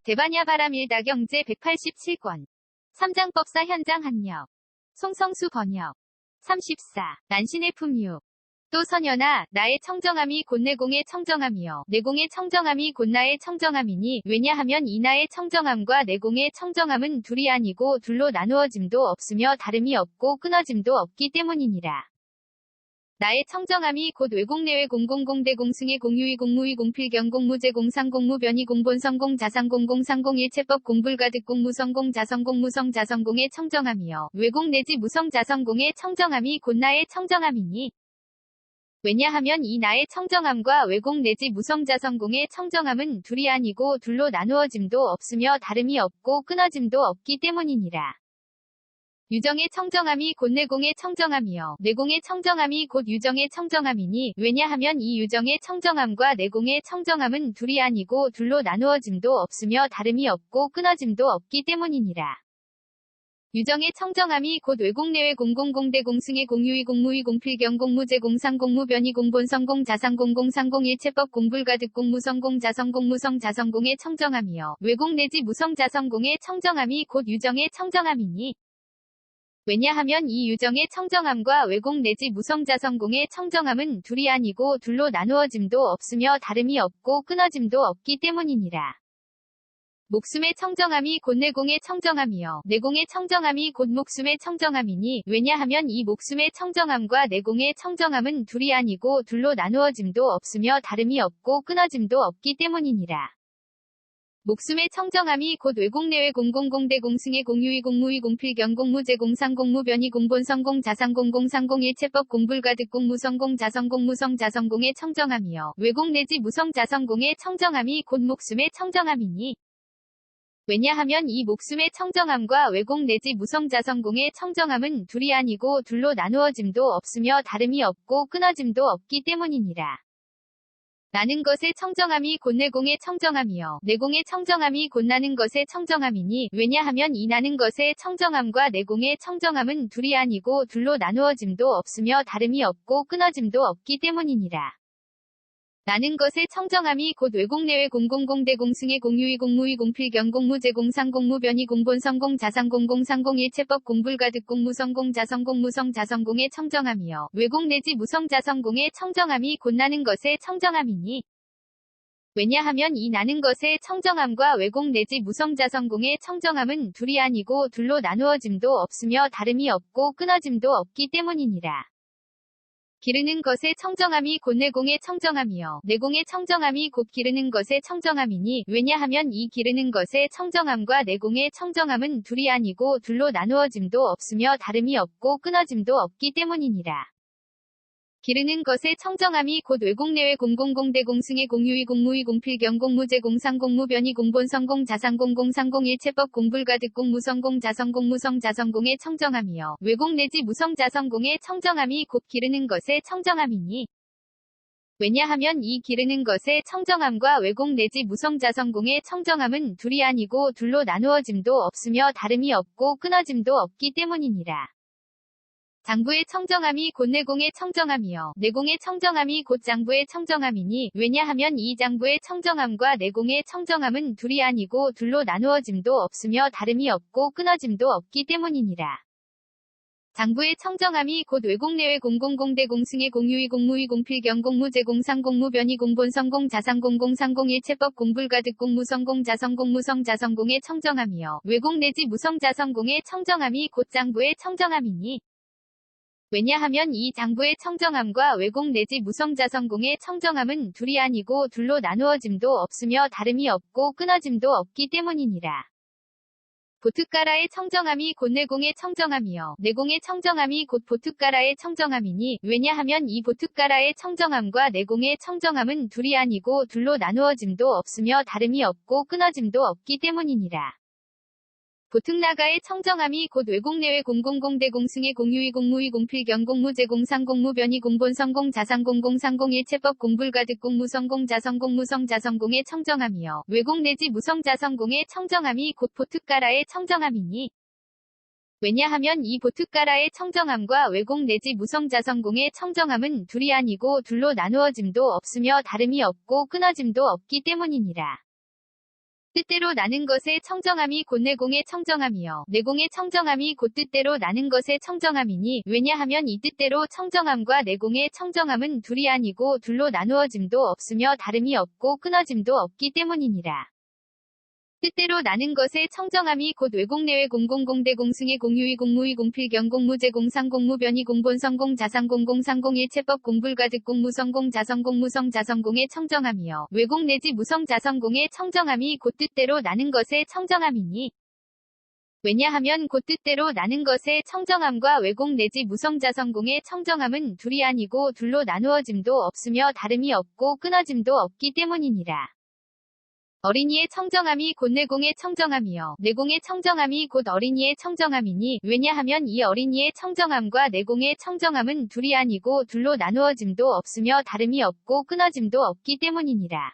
대반야 바람일다 경제 187권. 삼장법사 현장 한력. 송성수 번역. 34. 난신의 품유. 또 선연아, 나의 청정함이 곧 내공의 청정함이요. 내공의 청정함이 곧 나의 청정함이니, 왜냐하면 이 나의 청정함과 내공의 청정함은 둘이 아니고 둘로 나누어짐도 없으며 다름이 없고 끊어짐도 없기 때문이니라. 나의 청정함이 곧 외공내외 공공공대 공승의 공유의 공무의 공필경 공무제 공상 공무변이 공본성 공자상 공공상공 일체법 공불가득 공무성공 자성공 무성 자성공의 청정함이요. 외공 내지 무성 자성공의 청정함이 곧 나의 청정함이니. 왜냐하면 이 나의 청정함과 외공 내지 무성 자성공의 청정함은 둘이 아니고 둘로 나누어짐도 없으며 다름이 없고 끊어짐도 없기 때문이니라. 유정의 청정함이 곧 내공의 청정함이요. 내공의 청정함이 곧 유정의 청정함이니, 왜냐하면 이 유정의 청정함과 내공의 청정함은 둘이 아니고 둘로 나누어짐도 없으며 다름이 없고 끊어짐도 없기 때문이니라. 유정의 청정함이 곧 외공내외 공공공대 공승의 공유의 공무의 공필경 공무제 공상 공무변이 공본성 공자상 공공상공 일체법 공불가득 공무성공 자성공 무성 자성공의 청정함이요. 외공 내지 무성 자성공의 청정함이 곧 유정의 청정함이니, 왜냐하면 이 유정의 청정함과 외공 내지 무성자성공의 청정함은 둘이 아니고 둘로 나누어짐도 없으며 다름이 없고 끊어짐도 없기 때문이니라. 목숨의 청정함이 곧 내공의 청정함이요. 내공의 청정함이 곧 목숨의 청정함이니, 왜냐하면 이 목숨의 청정함과 내공의 청정함은 둘이 아니고 둘로 나누어짐도 없으며 다름이 없고 끊어짐도 없기 때문이니라. 목숨의 청정함이 곧 외공내외 공공공대 공승의 공유의 공무의 공필경 공무제 공상 공무변이 공본성 공자상 공공상공 일체법 공불가득 공무성공 자성공 무성 자성공의 청정함이요. 외공 내지 무성 자성공의 청정함이 곧 목숨의 청정함이니, 왜냐하면 이 목숨의 청정함과 외공 내지 무성 자성공의 청정함은 둘이 아니고 둘로 나누어짐도 없으며 다름이 없고 끊어짐도 없기 때문이니라. 나는 것의 청정함이 곧 내공의 청정함이요. 내공의 청정함이 곧 나는 것의 청정함이니, 왜냐하면 이 나는 것의 청정함과 내공의 청정함은 둘이 아니고 둘로 나누어짐도 없으며 다름이 없고 끊어짐도 없기 때문이니라. 나는 것의 청정함이 곧 외공내외 공공공대 공승의 공유의 공무의 공필경 공무제 공상 공무변이 공본성 공자상 공공상공 일체법 공불가득 공무성공 자성공 무성 자성공의 청정함이요. 외공 내지 무성 자성공의 청정함이 곧 나는 것의 청정함이니, 왜냐하면 이 나는 것의 청정함과 외공 내지 무성 자성공의 청정함은 둘이 아니고 둘로 나누어짐도 없으며 다름이 없고 끊어짐도 없기 때문이니라. 기르는 것의 청정함이 곧 내공의 청정함이요. 내공의 청정함이 곧 기르는 것의 청정함이니, 왜냐하면 이 기르는 것의 청정함과 내공의 청정함은 둘이 아니고 둘로 나누어짐도 없으며 다름이 없고 끊어짐도 없기 때문이니라. 기르는 것의 청정함이 곧 외공내외 공공공대 공승의 공유의 공무의 공필경 공무제 공상 공무변이 공본성 공자상 공공상공 일체법 공불가득 공무성공 자성공 무성 자성공의 청정함이요. 외공 내지 무성 자성공의 청정함이 곧 기르는 것의 청정함이니, 왜냐하면 이 기르는 것의 청정함과 외공 내지 무성 자성공의 청정함은 둘이 아니고 둘로 나누어짐도 없으며 다름이 없고 끊어짐도 없기 때문이니라. 장부의 청정함이 곧 내공의 청정함이요. 내공의 청정함이 곧 장부의 청정함이니, 왜냐하면 이 장부의 청정함과 내공의 청정함은 둘이 아니고 둘로 나누어짐도 없으며 다름이 없고 끊어짐도 없기 때문이니라. 장부의 청정함이 곧 외공내외 공공공대 공승의 공유의 공무의 공필경 공무제 공상 공무변이 공본성 공자상 공공상공 일체법 공불가득 공무성공 자성공 무성 자성공의 청정함이요. 외공 내지 무성 자성공의 청정함이 곧 장부의 청정함이니, 왜냐하면 이 장부의 청정함과 외공 내지 무성 자성공의 청정함은 둘이 아니고 둘로 나누어짐도 없으며 다름이 없고 끊어짐도 없기 때문이니라. 보트가라의 청정함이 곧 내공의 청정함이요. 내공의 청정함이 곧 보트가라의 청정함이니, 왜냐하면 이 보트가라의 청정함과 내공의 청정함은 둘이 아니고 둘로 나누어짐도 없으며 다름이 없고 끊어짐도 없기 때문이니라. 보특나가의 청정함이 곧 외공내외 공공공대 공승의 공유의 공무의 공필경 공무제 공상 공무변이 공본성 공자상 공공상공 일체법 공불가득 공무성공 자성공 무성 자성공의 청정함이요. 외공 내지 무성 자성공의 청정함이 곧 보특가라의 청정함이니, 왜냐하면 이 보특가라의 청정함과 외공 내지 무성 자성공의 청정함은 둘이 아니고 둘로 나누어짐도 없으며 다름이 없고 끊어짐도 없기 때문이니라. 뜻대로 나는 것의 청정함이 곧 내공의 청정함이요. 내공의 청정함이 곧 뜻대로 나는 것의 청정함이니 왜냐하면 이 뜻대로 청정함과 내공의 청정함은 둘이 아니고 둘로 나누어짐도 없으며 다름이 없고 끊어짐도 없기 때문이니라. 뜻대로 나는 것의 청정함이 곧 외공내외 공공공대 공승의 공유의 공무의 공필경 공무제 공상 공무변이 공본성 공자상 공공상 공일체법 공불가득 공무성 공자성 공무성 자성공의 청정함이요. 외공 내지 무성 자성공의 청정함이 곧 뜻대로 나는 것의 청정함이니 왜냐하면 곧 뜻대로 나는 것의 청정함과 외공 내지 무성 자성공의 청정함은 둘이 아니고 둘로 나누어짐도 없으며 다름이 없고 끊어짐도 없기 때문이니라. 어린이의 청정함이 곧 내공의 청정함이요. 내공의 청정함이 곧 어린이의 청정함이니 왜냐하면 이 어린이의 청정함과 내공의 청정함은 둘이 아니고 둘로 나누어짐도 없으며 다름이 없고 끊어짐도 없기 때문이니라.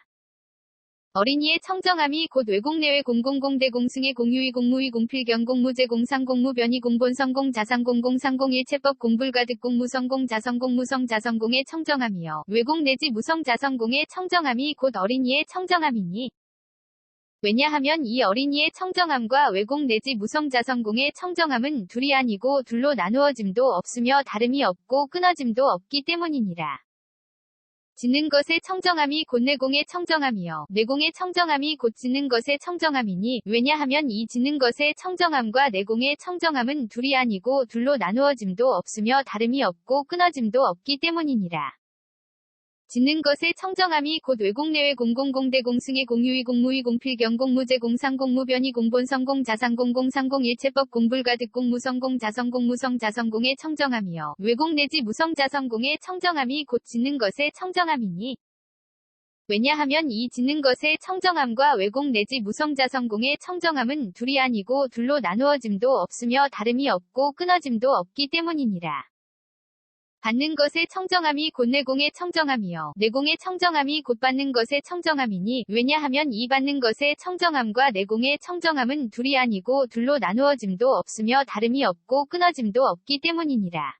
어린이의 청정함이 곧 외공내외 공공공대 공승의 공유의 공무의 공필경 공무제 공상 공무변이 공본성 공자상 공공상 공일체법 공불가득 공무성 공자성 공무성 자성공의 청정함이요. 외공 내지 무성 자성공의 청정함이 곧 어린이의 청정함이니 왜냐하면 이 어린이의 청정함과 외공 내지 무성 자성공의 청정함은 둘이 아니고 둘로 나누어짐도 없으며 다름이 없고 끊어짐도 없기 때문이니라. 짓는 것의 청정함이 곧 내공의 청정함이요. 내공의 청정함이 곧 짓는 것의 청정함이니 왜냐하면 이 짓는 것의 청정함과 내공의 청정함은 둘이 아니고 둘로 나누어짐도 없으며 다름이 없고 끊어짐도 없기 때문이니라. 짓는 것의 청정함이 곧 외공내외 공공공대 공승의 공유의 공무의 공필경 공무제 공상 공무변이 공본성 공자상 공공상 공일체법 공불가득 공무성 공자성 공무성 자성공의 청정함이요. 외공 내지 무성 자성공의 청정함이 곧 짓는 것의 청정함이니 왜냐하면 이 짓는 것의 청정함과 외공 내지 무성 자성공의 청정함은 둘이 아니고 둘로 나누어짐도 없으며 다름이 없고 끊어짐도 없기 때문이니라. 받는 것의 청정함이 곧 내공의 청정함이요. 내공의 청정함이 곧 받는 것의 청정함이니 왜냐하면 이 받는 것의 청정함과 내공의 청정함은 둘이 아니고 둘로 나누어짐도 없으며 다름이 없고 끊어짐도 없기 때문이니라.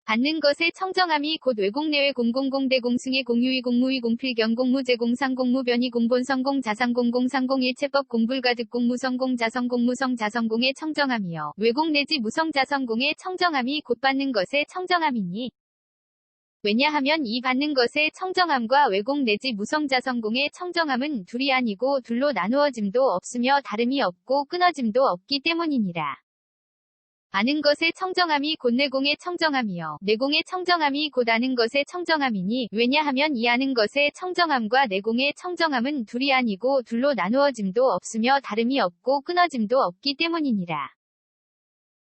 받는 것의 청정함이 곧 외공내외 공공공대 공승의 공유의 공무의 공필경 공무제 공상 공무변이 공본성 공자상 공공상 공일체법 공불가득 공무성 공자성 공무성 자성공의 청정함이요. 외공 내지 무성 자성공의 청정함이 곧 받는 것의 청정함이니 왜냐하면 이 받는 것의 청정함과 외공 내지 무성 자성공의 청정함은 둘이 아니고 둘로 나누어짐도 없으며 다름이 없고 끊어짐도 없기 때문이니라. 아는 것의 청정함이 곧 내공의 청정함이요. 내공의 청정함이 곧 아는 것의 청정함이니 왜냐하면 이 아는 것의 청정함과 내공의 청정함은 둘이 아니고 둘로 나누어짐도 없으며 다름이 없고 끊어짐도 없기 때문이니라.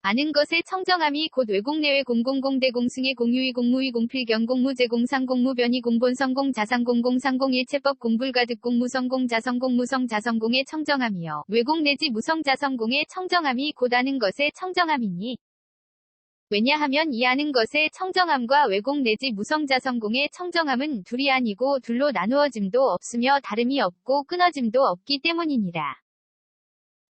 아는 것의 청정함이 곧 외공내외 공공공대 공승의 공유의 공무의 공필경 공무제 공상 공무변이 공본성 공자상 공공상 공일체법 공불가득 공무성 공자성 공무성 자성공의 청정함이요. 외공 내지 무성 자성공의 청정함이 곧 아는 것의 청정함이니 왜냐하면 이 아는 것의 청정함과 외공 내지 무성 자성공의 청정함은 둘이 아니고 둘로 나누어짐도 없으며 다름이 없고 끊어짐도 없기 때문이니라.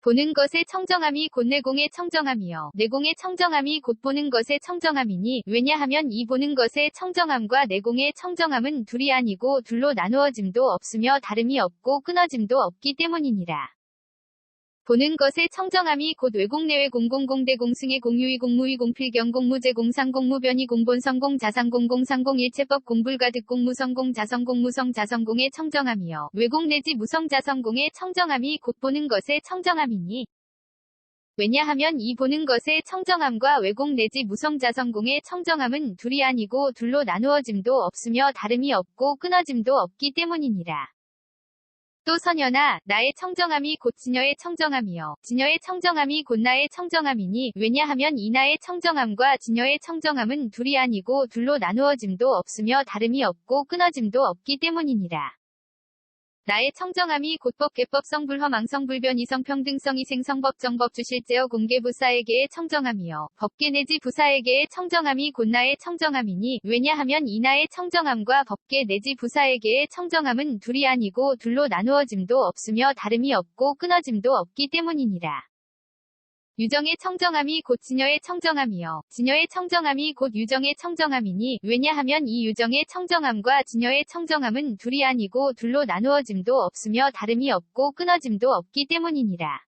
보는 것의 청정함이 곧 내공의 청정함이요. 내공의 청정함이 곧 보는 것의 청정함이니 왜냐하면 이 보는 것의 청정함과 내공의 청정함은 둘이 아니고 둘로 나누어짐도 없으며 다름이 없고 끊어짐도 없기 때문이니라. 보는 것의 청정함이 곧 외공내외 공공공대 공승의 공유의 공무의 공필경 공무제 공상 공무변이 공본성 공자상 공공상 공일체법 공불가득 공무성 공자성 공무성 자성공의 청정함이요. 외공 내지 무성 자성공의 청정함이 곧 보는 것의 청정함이니 왜냐하면 이 보는 것의 청정함과 외공 내지 무성 자성공의 청정함은 둘이 아니고 둘로 나누어짐도 없으며 다름이 없고 끊어짐도 없기 때문이니라. 또 선연아, 나의 청정함이 곧 지녀의 청정함이요. 지녀의 청정함이 곧 나의 청정함이니 왜냐하면 이 나의 청정함과 지녀의 청정함은 둘이 아니고 둘로 나누어짐도 없으며 다름이 없고 끊어짐도 없기 때문이니라. 나의 청정함이 곧 법, 개법, 성불, 허망, 성불변, 이성, 평등성, 이생, 성법, 정법, 주실제어, 공개, 부사에게의 청정함이요. 법계 내지 부사에게의 청정함이 곧 나의 청정함이니 왜냐하면 이 나의 청정함과 법계 내지 부사에게의 청정함은 둘이 아니고 둘로 나누어짐도 없으며 다름이 없고 끊어짐도 없기 때문이니라. 유정의 청정함이 곧 진여의 청정함이요. 진여의 청정함이 곧 유정의 청정함이니 왜냐하면 이 유정의 청정함과 진여의 청정함은 둘이 아니고 둘로 나누어짐도 없으며 다름이 없고 끊어짐도 없기 때문이니라.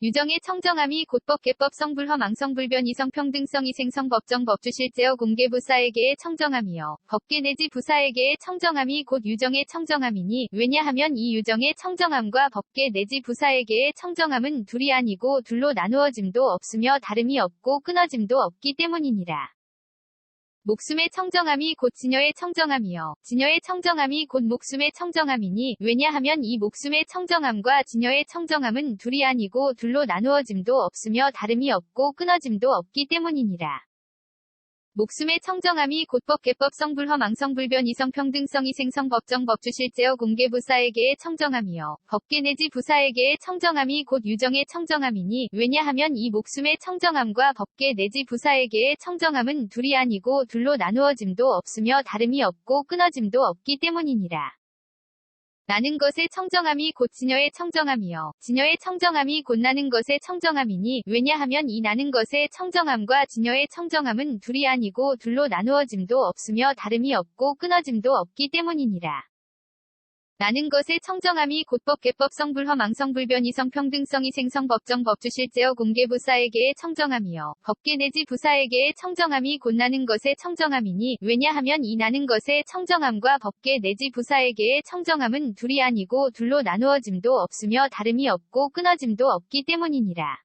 유정의 청정함이 곧 법계법성 불허망성 불변 이성평등성 이생성 법정 법주실제어 공개부사에게의 청정함이요. 법계 내지 부사에게의 청정함이 곧 유정의 청정함이니 왜냐하면 이 유정의 청정함과 법계 내지 부사에게의 청정함은 둘이 아니고 둘로 나누어짐도 없으며 다름이 없고 끊어짐도 없기 때문이니라. 목숨의 청정함이 곧 진여의 청정함이요. 진여의 청정함이 곧 목숨의 청정함이니 왜냐하면 이 목숨의 청정함과 진여의 청정함은 둘이 아니고 둘로 나누어짐도 없으며 다름이 없고 끊어짐도 없기 때문이니라. 목숨의 청정함이 곧 법계법성 불허망성불변 이성평등성 이생성 법정 법주실제어 공개부사에게의 청정함이요. 법계 내지 부사에게의 청정함이 곧 유정의 청정함이니 왜냐하면 이 목숨의 청정함과 법계 내지 부사에게의 청정함은 둘이 아니고 둘로 나누어짐도 없으며 다름이 없고 끊어짐도 없기 때문이니라. 나는 것의 청정함이 곧 진여의 청정함이요. 진여의 청정함이 곧 나는 것의 청정함이니 왜냐하면 이 나는 것의 청정함과 진여의 청정함은 둘이 아니고 둘로 나누어짐도 없으며 다름이 없고 끊어짐도 없기 때문이니라. 나는 것의 청정함이 곧 법계법성 불허망성불변 이성평등성 이생성 법정 법주실제어 공개부사에게의 청정함이요. 법계 내지 부사에게의 청정함이 곧 나는 것의 청정함이니 왜냐하면 이 나는 것의 청정함과 법계 내지 부사에게의 청정함은 둘이 아니고 둘로 나누어짐도 없으며 다름이 없고 끊어짐도 없기 때문이니라.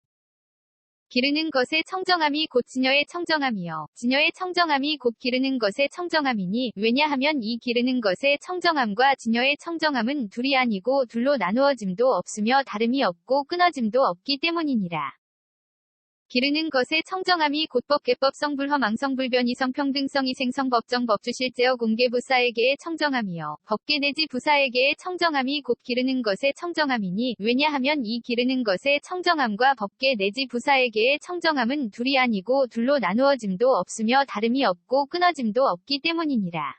기르는 것의 청정함이 곧 진여의 청정함이요. 진여의 청정함이 곧 기르는 것의 청정함이니 왜냐하면 이 기르는 것의 청정함과 진여의 청정함은 둘이 아니고 둘로 나누어짐도 없으며 다름이 없고 끊어짐도 없기 때문이니라. 기르는 것의 청정함이 곧 법계법성 불허망성불변 이성평등성 이생성 법정 법주실제어 공개부사에게의 청정함이요. 법계 내지 부사에게의 청정함이 곧 기르는 것의 청정함이니 왜냐하면 이 기르는 것의 청정함과 법계 내지 부사에게의 청정함은 둘이 아니고 둘로 나누어짐도 없으며 다름이 없고 끊어짐도 없기 때문이니라.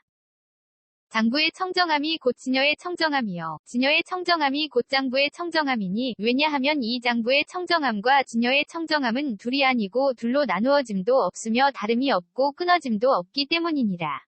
장부의 청정함이 곧 진여의 청정함이요. 진여의 청정함이 곧 장부의 청정함이니 왜냐하면 이 장부의 청정함과 진여의 청정함은 둘이 아니고 둘로 나누어짐도 없으며 다름이 없고 끊어짐도 없기 때문이니라.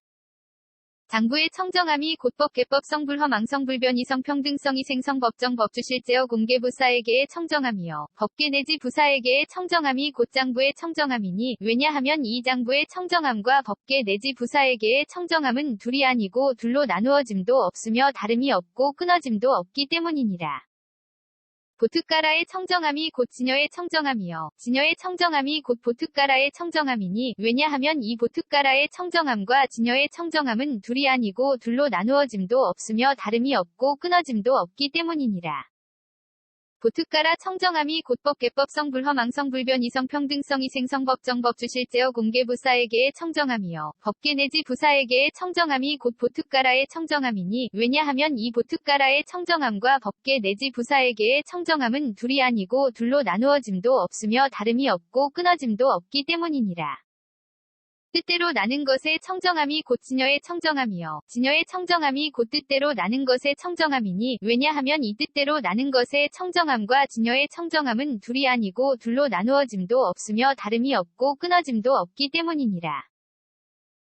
장부의 청정함이 곧 법계법성 불허망성불변 이성평등성 이생성 법정 법주실제어 공개부사에게의 청정함이요. 법계 내지 부사에게의 청정함이 곧 장부의 청정함이니 왜냐하면 이 장부의 청정함과 법계 내지 부사에게의 청정함은 둘이 아니고 둘로 나누어짐도 없으며 다름이 없고 끊어짐도 없기 때문이니라. 보트가라의 청정함이 곧 진여의 청정함이요. 진여의 청정함이 곧 보트가라의 청정함이니 왜냐하면 이 보트가라의 청정함과 진여의 청정함은 둘이 아니고 둘로 나누어짐도 없으며 다름이 없고 끊어짐도 없기 때문이니라. 보트가라 청정함이 곧 법계법성 불허망성불변 이성평등성 이생성 법정 법주실제어 공개부사에게의 청정함이요. 법계 내지 부사에게의 청정함이 곧 보트가라의 청정함이니 왜냐하면 이 보트가라의 청정함과 법계 내지 부사에게의 청정함은 둘이 아니고 둘로 나누어짐도 없으며 다름이 없고 끊어짐도 없기 때문이니라. 뜻대로 나는 것의 청정함이 곧 진여의 청정함이요. 진여의 청정함이 곧 뜻대로 나는 것의 청정함이니 왜냐하면 이 뜻대로 나는 것의 청정함과 진여의 청정함은 둘이 아니고 둘로 나누어짐도 없으며 다름이 없고 끊어짐도 없기 때문이니라.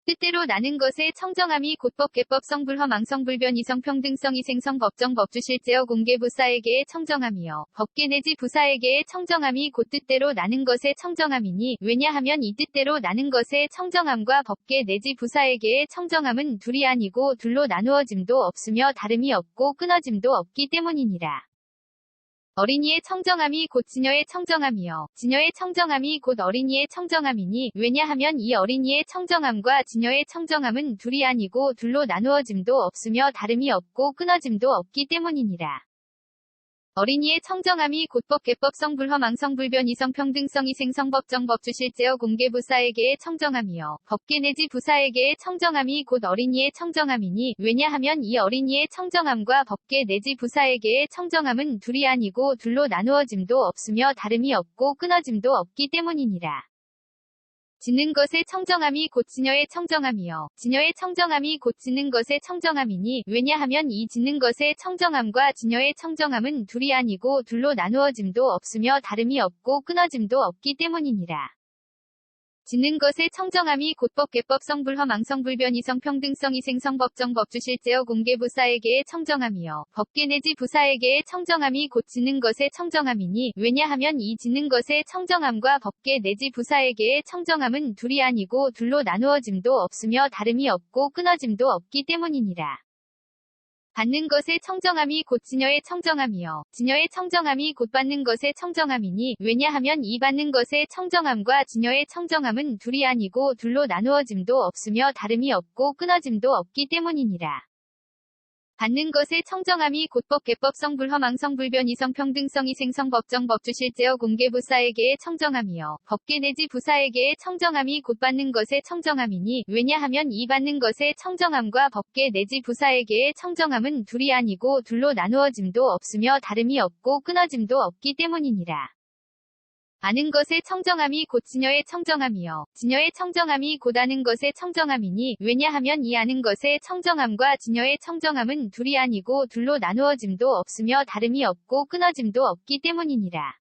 뜻대로 나는 것의 청정함이 곧 법계법성 불허망성불변 이성평등성 이생성 법정 법주실제어 공개부사에게의 청정함이요. 법계 내지 부사에게의 청정함이 곧 뜻대로 나는 것의 청정함이니 왜냐하면 이 뜻대로 나는 것의 청정함과 법계 내지 부사에게의 청정함은 둘이 아니고 둘로 나누어짐도 없으며 다름이 없고 끊어짐도 없기 때문이니라. 어린이의 청정함이 곧 진여의 청정함이요. 진여의 청정함이 곧 어린이의 청정함이니 왜냐하면 이 어린이의 청정함과 진여의 청정함은 둘이 아니고 둘로 나누어짐도 없으며 다름이 없고 끊어짐도 없기 때문이니라. 어린이의 청정함이 곧 법계법성 불허망성불변 이성평등성 이생성 법정 법주실제어 공개부사에게의 청정함이요. 법계 내지 부사에게의 청정함이 곧 어린이의 청정함이니 왜냐하면 이 어린이의 청정함과 법계 내지 부사에게의 청정함은 둘이 아니고 둘로 나누어짐도 없으며 다름이 없고 끊어짐도 없기 때문이니라. 지는 것의 청정함이 곧 지녀의 청정함이요. 지녀의 청정함이 곧 지는 것의 청정함이니 왜냐하면 이 지는 것의 청정함과 지녀의 청정함은 둘이 아니고 둘로 나누어짐도 없으며 다름이 없고 끊어짐도 없기 때문이니라. 지는 것의 청정함이 곧 법계법성 불허망성 불변이성 평등성 이생성 법정 법주실제어 공개 부사에게의 청정함이요. 법계 내지 부사에게의 청정함이 곧 지는 것의 청정함이니 왜냐하면 이 지는 것의 청정함과 법계 내지 부사에게의 청정함은 둘이 아니고 둘로 나누어짐도 없으며 다름이 없고 끊어짐도 없기 때문이니라. 받는 것의 청정함이 곧 지녀의 청정함이요. 지녀의 청정함이 곧 받는 것의 청정함이니 왜냐하면 이 받는 것의 청정함과 지녀의 청정함은 둘이 아니고 둘로 나누어짐도 없으며 다름이 없고 끊어짐도 없기 때문이니라. 받는 것의 청정함이 곧 법계법성 불허망성 불변이성 평등성 이생성 법정 법주실제어 공개 부사에게의 청정함이요. 법계 내지 부사에게의 청정함이 곧 받는 것의 청정함이니 왜냐하면 이 받는 것의 청정함과 법계 내지 부사에게의 청정함은 둘이 아니고 둘로 나누어짐도 없으며 다름이 없고 끊어짐도 없기 때문이니라. 아는 것의 청정함이 곧 지녀의 청정함이요. 지녀의 청정함이 곧 아는 것의 청정함이니 왜냐하면 이 아는 것의 청정함과 지녀의 청정함은 둘이 아니고 둘로 나누어짐도 없으며 다름이 없고 끊어짐도 없기 때문이니라.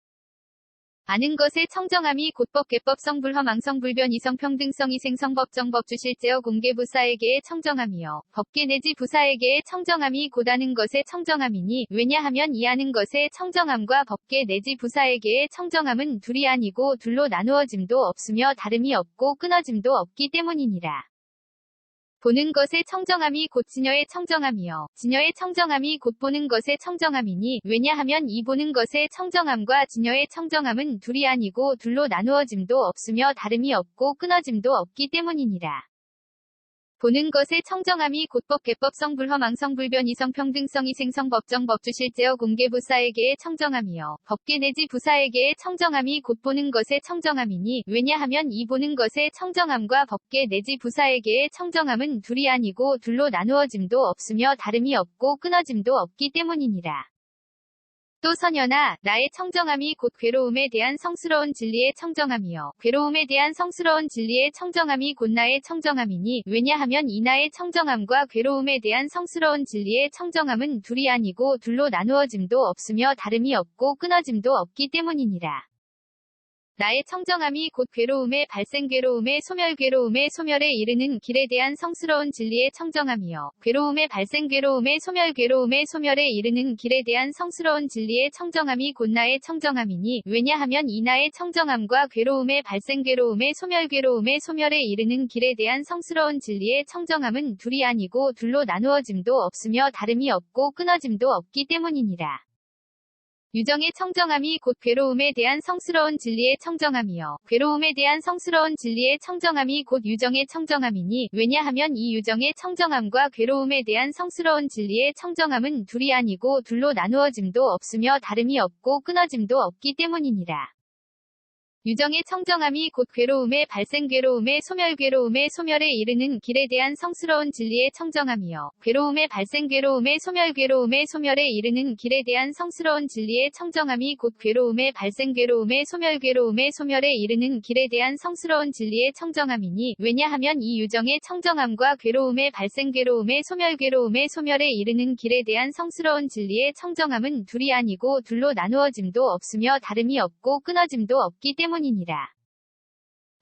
아는 것의 청정함이 곧 법계법성 불허망성 불변이성 평등성 이생성 법정 법주실제어 공개 부사에게의 청정함이요. 법계 내지 부사에게의 청정함이 곧 아는 것의 청정함이니 왜냐하면 이 아는 것의 청정함과 법계 내지 부사에게의 청정함은 둘이 아니고 둘로 나누어짐도 없으며 다름이 없고 끊어짐도 없기 때문이니라. 보는 것의 청정함이 곧 지녀의 청정함이요. 지녀의 청정함이 곧 보는 것의 청정함이니 왜냐하면 이 보는 것의 청정함과 지녀의 청정함은 둘이 아니고 둘로 나누어짐도 없으며 다름이 없고 끊어짐도 없기 때문이니라. 보는 것의 청정함이 곧 법계법성 불허망성 불변이성 평등성 이생성 법정 법주실제어 공개 부사에게의 청정함이요. 법계 내지 부사에게의 청정함이 곧 보는 것의 청정함이니 왜냐하면 이 보는 것의 청정함과 법계 내지 부사에게의 청정함은 둘이 아니고 둘로 나누어짐도 없으며 다름이 없고 끊어짐도 없기 때문이니라. 또 선연아, 나의 청정함이 곧 괴로움에 대한 성스러운 진리의 청정함이요. 괴로움에 대한 성스러운 진리의 청정함이 곧 나의 청정함이니 왜냐하면 이 나의 청정함과 괴로움에 대한 성스러운 진리의 청정함은 둘이 아니고 둘로 나누어짐도 없으며 다름이 없고 끊어짐도 없기 때문이니라. 나의 청정함이 곧 괴로움의 발생 괴로움의 소멸 괴로움의 소멸에 이르는 길에 대한 성스러운 진리의 청정함이요. 괴로움의 발생 괴로움의 소멸 괴로움의 소멸에 이르는 길에 대한 성스러운 진리의 청정함이 곧 나의 청정함이니 왜냐하면 이 나의 청정함과 괴로움의 발생 괴로움의 소멸 괴로움의 소멸에 이르는 길에 대한 성스러운 진리의 청정함은 둘이 아니고 둘로 나누어짐도 없으며 다름이 없고 끊어짐도 없기 때문이니라. 유정의 청정함이 곧 괴로움에 대한 성스러운 진리의 청정함이요. 괴로움에 대한 성스러운 진리의 청정함이 곧 유정의 청정함이니 왜냐하면 이 유정의 청정함과 괴로움에 대한 성스러운 진리의 청정함은 둘이 아니고 둘로 나누어짐도 없으며 다름이 없고 끊어짐도 없기 때문이니라. 유정의 청정함이 곧 괴로움의 발생 괴로움의 소멸 괴로움의 소멸에 이르는 길에 대한 성스러운 진리의 청정함이요. 괴로움의 발생 괴로움의 소멸 괴로움의 소멸에 이르는 길에 대한 성스러운 진리의 청정함이 곧 괴로움의 발생 괴로움의 소멸 괴로움의 소멸에 이르는 길에 대한 성스러운 진리의 청정함이니 왜냐하면 이 유정의 청정함과 괴로움의 발생 괴로움의 소멸 괴로움의 소멸에 이르는 길에 대한 성스러운 진리의 청정함은 둘이 아니고 둘로 나누어짐도 없으며 다름이 없고 끊어짐도 없기 때문이니라.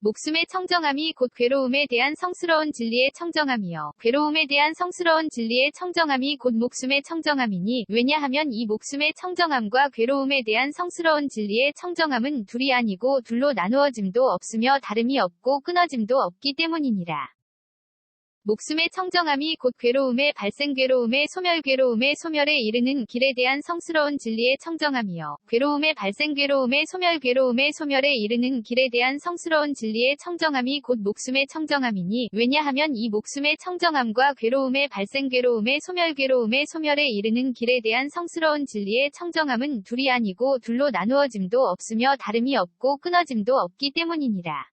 목숨의 청정함이 곧 괴로움에 대한 성스러운 진리의 청정함이요. 괴로움에 대한 성스러운 진리의 청정함이 곧 목숨의 청정함이니 왜냐하면 이 목숨의 청정함과 괴로움에 대한 성스러운 진리의 청정함은 둘이 아니고 둘로 나누어짐도 없으며 다름이 없고 끊어짐도 없기 때문이니라. 목숨의 청정함이 곧 괴로움의 발생 괴로움의 소멸 괴로움의 소멸에 이르는 길에 대한 성스러운 진리의 청정함이요. 괴로움의 발생 괴로움의 소멸 괴로움의 소멸에 이르는 길에 대한 성스러운 진리의 청정함이 곧 목숨의 청정함이니 왜냐하면 이 목숨의 청정함과 괴로움의 발생 괴로움의 소멸 괴로움의 소멸에 이르는 길에 대한 성스러운 진리의 청정함은 둘이 아니고 둘로 나누어짐도 없으며 다름이 없고 끊어짐도 없기 때문이니라.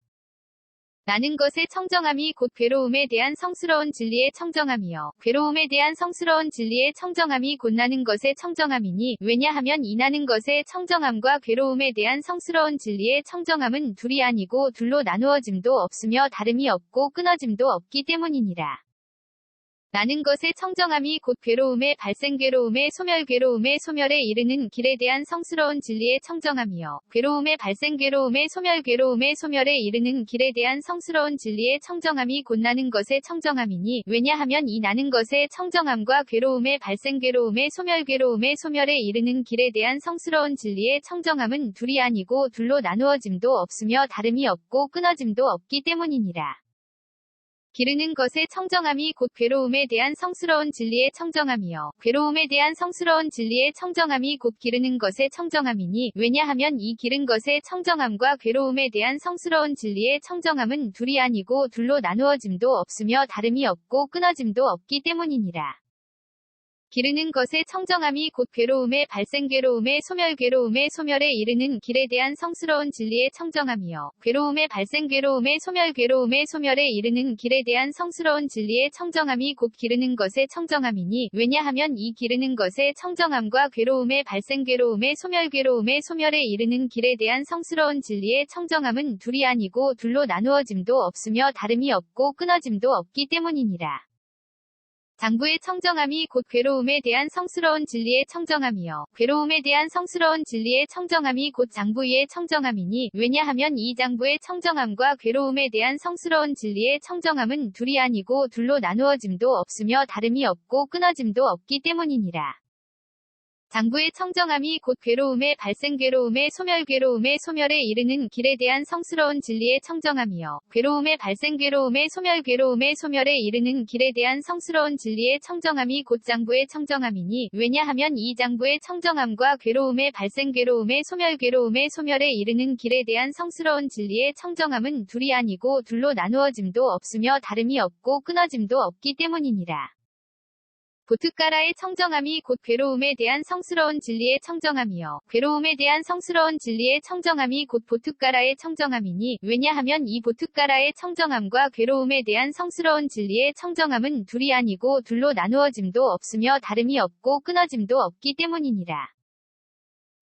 나는 것의 청정함이 곧 괴로움에 대한 성스러운 진리의 청정함이요. 괴로움에 대한 성스러운 진리의 청정함이 곧 나는 것의 청정함이니, 왜냐하면 이 나는 것의 청정함과 괴로움에 대한 성스러운 진리의 청정함은 둘이 아니고 둘로 나누어짐도 없으며 다름이 없고 끊어짐도 없기 때문이니라. 나는 것의 청정함이 곧 괴로움의 발생 괴로움의 소멸 괴로움의 소멸에 이르는 길에 대한 성스러운 진리의 청정함이요. 괴로움의 발생 괴로움의 소멸 괴로움의 소멸에 이르는 길에 대한 성스러운 진리의 청정함이 곧 나는 것의 청정함이니, 왜냐하면 이 나는 것의 청정함과 괴로움의 발생 괴로움의 소멸 괴로움의 소멸에 이르는 길에 대한 성스러운 진리의 청정함은 둘이 아니고 둘로 나누어짐도 없으며 다름이 없고 끊어짐도 없기 때문이니라. 기르는 것의 청정함이 곧 괴로움에 대한 성스러운 진리의 청정함이요. 괴로움에 대한 성스러운 진리의 청정함이 곧 기르는 것의 청정함이니, 왜냐하면 이 기른 것의 청정함과 괴로움에 대한 성스러운 진리의 청정함은 둘이 아니고 둘로 나누어짐도 없으며 다름이 없고 끊어짐도 없기 때문이니라. 기르는 것의 청정함이 곧 괴로움의 발생 괴로움의 소멸 괴로움의 소멸에 이르는 길에 대한 성스러운 진리의 청정함이요. 괴로움의 발생 괴로움의 소멸 괴로움의 소멸에 이르는 길에 대한 성스러운 진리의 청정함이 곧 기르는 것의 청정함이니, 왜냐하면 이 기르는 것의 청정함과 괴로움의 발생 괴로움의 소멸 괴로움의 소멸에 이르는 길에 대한 성스러운 진리의 청정함은 둘이 아니고 둘로 나누어짐도 없으며 다름이 없고 끊어짐도 없기 때문이니라. 장부의 청정함이 곧 괴로움에 대한 성스러운 진리의 청정함이요. 괴로움에 대한 성스러운 진리의 청정함이 곧 장부의 청정함이니, 왜냐하면 이 장부의 청정함과 괴로움에 대한 성스러운 진리의 청정함은 둘이 아니고 둘로 나누어짐도 없으며 다름이 없고 끊어짐도 없기 때문이니라. 장부의 청정함이 곧 괴로움의 발생 괴로움의 소멸 괴로움의 소멸에 이르는 길에 대한 성스러운 진리의 청정함이요. 괴로움의 발생 괴로움의 소멸 괴로움의 소멸에 이르는 길에 대한 성스러운 진리의 청정함이 곧 장부의 청정함이니, 왜냐하면 이 장부의 청정함과 괴로움의 발생 괴로움의 소멸 괴로움의 소멸에 이르는 길에 대한 성스러운 진리의 청정함은 둘이 아니고 둘로 나누어짐도 없으며 다름이 없고 끊어짐도 없기 때문이니라. 보트가라의 청정함이 곧 괴로움에 대한 성스러운 진리의 청정함이요. 괴로움에 대한 성스러운 진리의 청정함이 곧 보트가라의 청정함이니, 왜냐하면 이 보트가라의 청정함과 괴로움에 대한 성스러운 진리의 청정함은 둘이 아니고 둘로 나누어짐도 없으며 다름이 없고 끊어짐도 없기 때문이니라.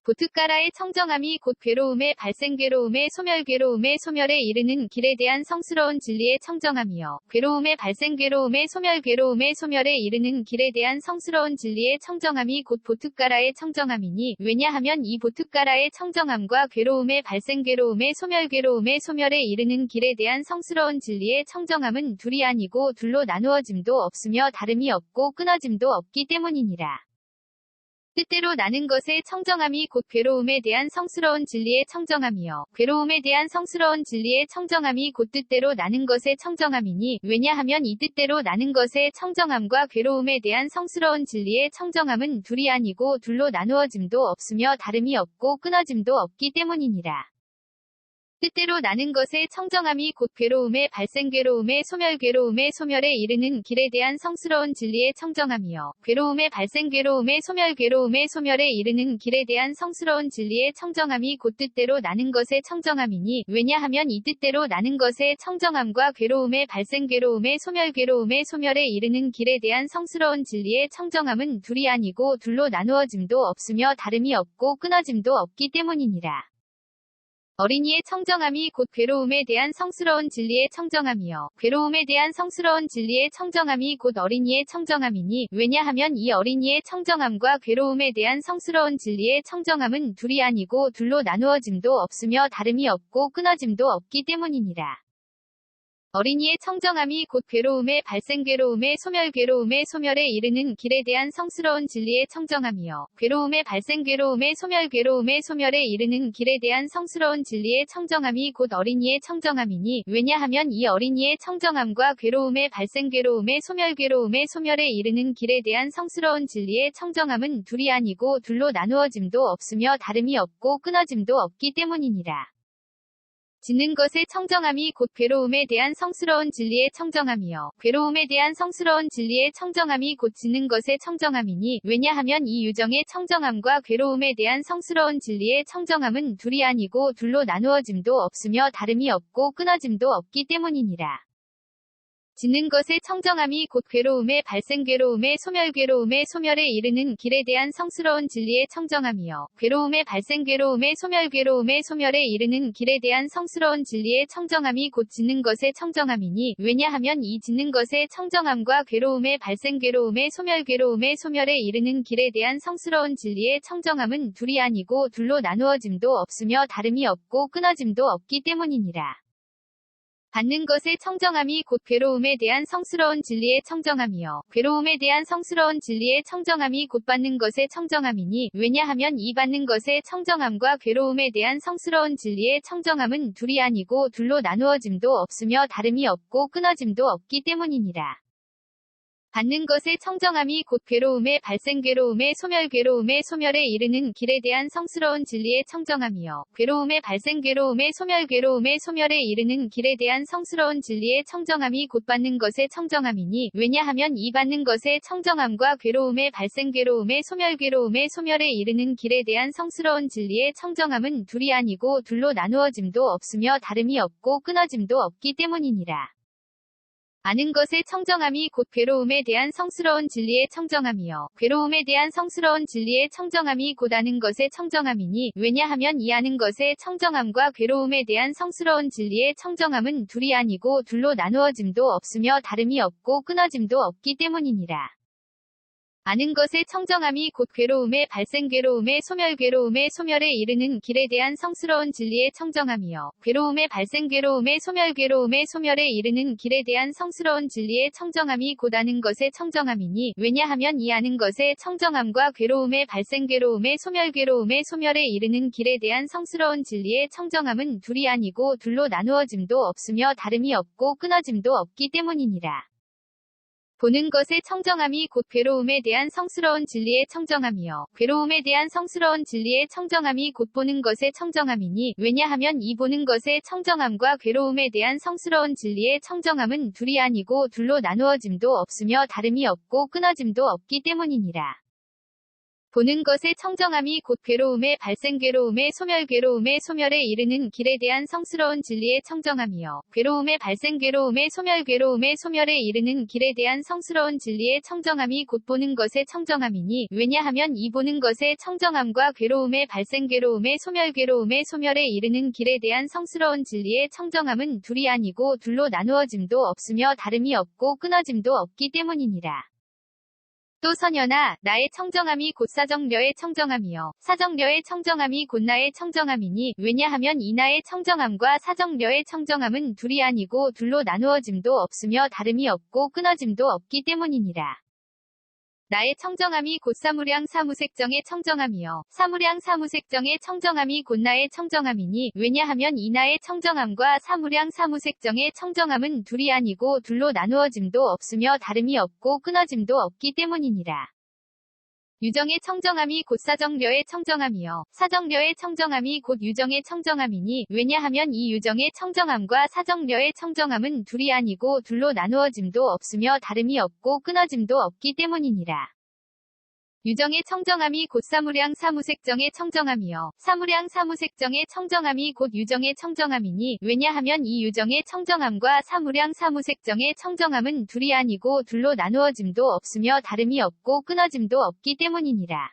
보트가라의 청정함이 곧 괴로움의 발생 괴로움의 소멸 괴로움의 소멸에 이르는 길에 대한 성스러운 진리의 청정함이요. 괴로움의 발생 괴로움의 소멸 괴로움의 소멸에 이르는 길에 대한 성스러운 진리의 청정함이 곧 보트가라의 청정함이니, 왜냐하면 이 보트가라의 청정함과 괴로움의 발생 괴로움의 소멸 괴로움의 소멸에 이르는 길에 대한 성스러운 진리의 청정함은 둘이 아니고 둘로 나누어짐도 없으며 다름이 없고 끊어짐도 없기 때문이니라. 뜻대로 나는 것의 청정함이 곧 괴로움에 대한 성스러운 진리의 청정함이요. 괴로움에 대한 성스러운 진리의 청정함이 곧 뜻대로 나는 것의 청정함이니, 왜냐하면 이 뜻대로 나는 것의 청정함과 괴로움에 대한 성스러운 진리의 청정함은 둘이 아니고 둘로 나누어짐도 없으며 다름이 없고 끊어짐도 없기 때문이니라. 뜻대로 나는 것의 청정함이 곧 괴로움의 발생 괴로움의 소멸 괴로움의 소멸에 이르는 길에 대한 성스러운 진리의 청정함이요. 괴로움의 발생 괴로움의 소멸 괴로움의 소멸에 이르는 길에 대한 성스러운 진리의 청정함이 곧 뜻대로 나는 것의 청정함이니, 왜냐하면 이 뜻대로 나는 것의 청정함과 괴로움의 발생 괴로움의 소멸 괴로움의 소멸에 이르는 길에 대한 성스러운 진리의 청정함은 둘이 아니고 둘로 나누어짐도 없으며 다름이 없고 끊어짐도 없기 때문이니라. 어린이의 청정함이 곧 괴로움에 대한 성스러운 진리의 청정함이요. 괴로움에 대한 성스러운 진리의 청정함이 곧 어린이의 청정함이니, 왜냐하면 이 어린이의 청정함과 괴로움에 대한 성스러운 진리의 청정함은 둘이 아니고 둘로 나누어짐도 없으며 다름이 없고 끊어짐도 없기 때문이니라. 어린이의 청정함이 곧 괴로움의 발생 괴로움의 소멸 괴로움의 소멸에 이르는 길에 대한 성스러운 진리의 청정함이요. 괴로움의 발생 괴로움의 소멸 괴로움의 소멸에 이르는 길에 대한 성스러운 진리의 청정함이 곧 어린이의 청정함이니, 왜냐하면 이 어린이의 청정함과 괴로움의 발생 괴로움의 소멸 괴로움의 소멸에 이르는 길에 대한 성스러운 진리의 청정함은 둘이 아니고 둘로 나누어짐도 없으며 다름이 없고 끊어짐도 없기 때문이니라. 지는 것의 청정함이 곧 괴로움에 대한 성스러운 진리의 청정함이요. 괴로움에 대한 성스러운 진리의 청정함이 곧 지는 것의 청정함이니, 왜냐하면 이 유정의 청정함과 괴로움에 대한 성스러운 진리의 청정함은 둘이 아니고 둘로 나누어짐도 없으며 다름이 없고 끊어짐도 없기 때문이니라. 지는 것의 청정함이 곧 괴로움의 발생 괴로움의 소멸 괴로움의 소멸에 이르는 길에 대한 성스러운 진리의 청정함이요. 괴로움의 발생 괴로움의 소멸 괴로움의 소멸에 이르는 길에 대한 성스러운 진리의 청정함이 곧 지는 것의 청정함이니, 왜냐하면 이 지는 것의 청정함과 괴로움의 발생 괴로움의 소멸 괴로움의 소멸에 이르는 길에 대한 성스러운 진리의 청정함은 둘이 아니고 둘로 나누어짐도 없으며 다름이 없고 끊어짐도 없기 때문이니라. 받는 것의 청정함이 곧 괴로움에 대한 성스러운 진리의 청정함이요. 괴로움에 대한 성스러운 진리의 청정함이 곧 받는 것의 청정함이니, 왜냐하면 이 받는 것의 청정함과 괴로움에 대한 성스러운 진리의 청정함은 둘이 아니고 둘로 나누어짐도 없으며 다름이 없고 끊어짐도 없기 때문이니라. 받는 것의 청정함이 곧 괴로움의 발생 괴로움의 소멸 괴로움의 소멸에 이르는 길에 대한 성스러운 진리의 청정함이요. 괴로움의 발생 괴로움의 소멸 괴로움의 소멸에 이르는 길에 대한 성스러운 진리의 청정함이 곧 받는 것의 청정함이니, 왜냐하면 이 받는 것의 청정함과 괴로움의 발생 괴로움의 소멸 괴로움의 소멸에 이르는 길에 대한 성스러운 진리의 청정함은 둘이 아니고 둘로 나누어짐도 없으며 다름이 없고 끊어짐도 없기 때문이니라. 아는 것의 청정함이 곧 괴로움에 대한 성스러운 진리의 청정함이요. 괴로움에 대한 성스러운 진리의 청정함이 곧 아는 것의 청정함이니, 왜냐하면 이 아는 것의 청정함과 괴로움에 대한 성스러운 진리의 청정함은 둘이 아니고 둘로 나누어짐도 없으며 다름이 없고 끊어짐도 없기 때문이니라. 아는 것의 청정함이 곧 괴로움의 발생 괴로움의 소멸 괴로움의 소멸에 이르는 길에 대한 성스러운 진리의 청정함이요. 괴로움의 발생 괴로움의 소멸 괴로움의 소멸에 이르는 길에 대한 성스러운 진리의 청정함이 곧 아는 것의 청정함이니, 왜냐하면 이 아는 것의 청정함과 괴로움의 발생 괴로움의 소멸 괴로움의 소멸에 이르는 길에 대한 성스러운 진리의 청정함은 둘이 아니고 둘로 나누어짐도 없으며 다름이 없고 끊어짐도 없기 때문이니라. 보는 것의 청정함이 곧 괴로움에 대한 성스러운 진리의 청정함이요. 괴로움에 대한 성스러운 진리의 청정함이 곧 보는 것의 청정함이니, 왜냐하면 이 보는 것의 청정함과 괴로움에 대한 성스러운 진리의 청정함은 둘이 아니고 둘로 나누어짐도 없으며 다름이 없고 끊어짐도 없기 때문이니라. 보는 것의 청정함이 곧 괴로움의 발생 괴로움의 소멸 괴로움의 소멸에 이르는 길에 대한 성스러운 진리의 청정함이요. 괴로움의 발생 괴로움의 소멸 괴로움의 소멸에 이르는 길에 대한 성스러운 진리의 청정함이 곧 보는 것의 청정함이니, 왜냐하면 이 보는 것의 청정함과 괴로움의 발생 괴로움의 소멸 괴로움의 소멸에 이르는 길에 대한 성스러운 진리의 청정함은 둘이 아니고 둘로 나누어짐도 없으며 다름이 없고 끊어짐도 없기 때문이니라. 또 선연아, 나의 청정함이 곧 사정려의 청정함이요. 사정려의 청정함이 곧 나의 청정함이니, 왜냐하면 이 나의 청정함과 사정려의 청정함은 둘이 아니고 둘로 나누어짐도 없으며 다름이 없고 끊어짐도 없기 때문이니라. 나의 청정함이 곧 사무량 사무색정의 청정함이요. 사무량 사무색정의 청정함이 곧 나의 청정함이니, 왜냐하면 이 나의 청정함과 사무량 사무색정의 청정함은 둘이 아니고 둘로 나누어짐도 없으며 다름이 없고 끊어짐도 없기 때문이니라. 유정의 청정함이 곧 사정려의 청정함이요. 사정려의 청정함이 곧 유정의 청정함이니, 왜냐하면 이 유정의 청정함과 사정려의 청정함은 둘이 아니고 둘로 나누어짐도 없으며 다름이 없고 끊어짐도 없기 때문이니라. 유정의 청정함이 곧 사무량 사무색정의 청정함이요. 사무량 사무색정의 청정함이 곧 유정의 청정함이니, 왜냐하면 이 유정의 청정함과 사무량 사무색정의 청정함은 둘이 아니고 둘로 나누어짐도 없으며 다름이 없고 끊어짐도 없기 때문이니라.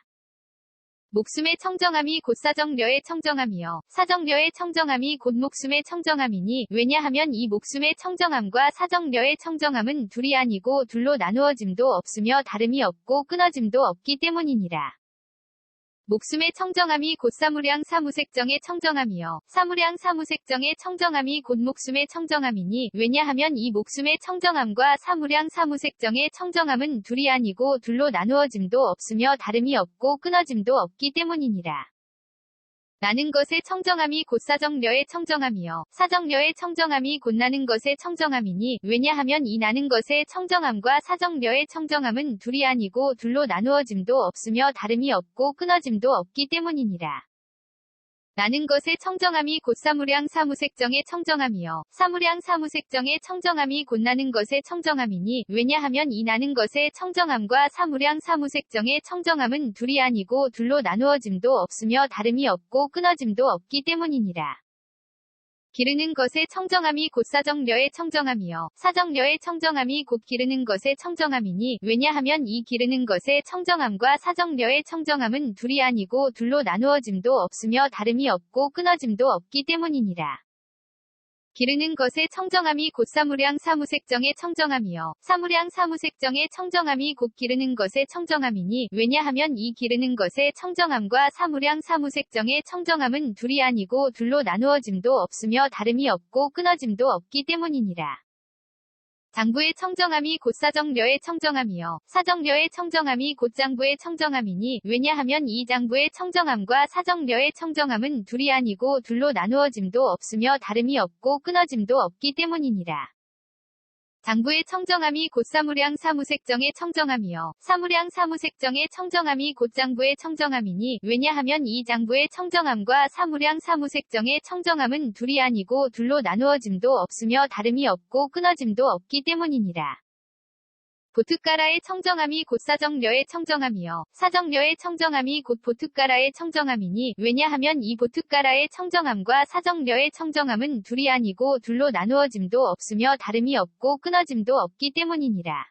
목숨의 청정함이 곧 사정려의 청정함이요. 사정려의 청정함이 곧 목숨의 청정함이니, 왜냐하면 이 목숨의 청정함과 사정려의 청정함은 둘이 아니고 둘로 나누어짐도 없으며 다름이 없고 끊어짐도 없기 때문이니라. 목숨의 청정함이 곧 사무량 사무색정의 청정함이요. 사무량 사무색정의 청정함이 곧 목숨의 청정함이니, 왜냐하면 이 목숨의 청정함과 사무량 사무색정의 청정함은 둘이 아니고 둘로 나누어짐도 없으며 다름이 없고 끊어짐도 없기 때문이니라. 나는 것의 청정함이 곧 사정려의 청정함이요. 사정려의 청정함이 곧 나는 것의 청정함이니, 왜냐하면 이 나는 것의 청정함과 사정려의 청정함은 둘이 아니고 둘로 나누어짐도 없으며 다름이 없고 끊어짐도 없기 때문이니라. 나는 것의 청정함이 곧 사무량 사무색정의 청정함이요. 사무량 사무색정의 청정함이 곧 나는 것의 청정함이니 왜냐하면 이 나는 것의 청정함과 사무량 사무색정의 청정함은 둘이 아니고 둘로 나누어짐도 없으며 다름이 없고 끊어짐도 없기 때문이니라. 기르는 것의 청정함이 곧 사정려의 청정함이요. 사정려의 청정함이 곧 기르는 것의 청정함이니 왜냐하면 이 기르는 것의 청정함과 사정려의 청정함은 둘이 아니고 둘로 나누어짐도 없으며 다름이 없고 끊어짐도 없기 때문이니라. 기르는 것의 청정함이 곧 사무량 사무색정의 청정함이요. 사무량 사무색정의 청정함이 곧 기르는 것의 청정함이니 왜냐하면 이 기르는 것의 청정함과 사무량 사무색정의 청정함은 둘이 아니고 둘로 나누어짐도 없으며 다름이 없고 끊어짐도 없기 때문이니라. 장부의 청정함이 곧 사정려의 청정함이요. 사정려의 청정함이 곧 장부의 청정함이니 왜냐하면 이 장부의 청정함과 사정려의 청정함은 둘이 아니고 둘로 나누어짐도 없으며 다름이 없고 끊어짐도 없기 때문이니라. 장부의 청정함이 곧 사무량 사무색정의 청정함이요. 사무량 사무색정의 청정함이 곧 장부의 청정함이니 왜냐하면 이 장부의 청정함과 사무량 사무색정의 청정함은 둘이 아니고 둘로 나누어짐도 없으며 다름이 없고 끊어짐도 없기 때문이니라. 보트가라의 청정함이 곧 사정려의 청정함이요. 사정려의 청정함이 곧 보트가라의 청정함이니 왜냐하면 이 보트가라의 청정함과 사정려의 청정함은 둘이 아니고 둘로 나누어짐도 없으며 다름이 없고 끊어짐도 없기 때문이니라.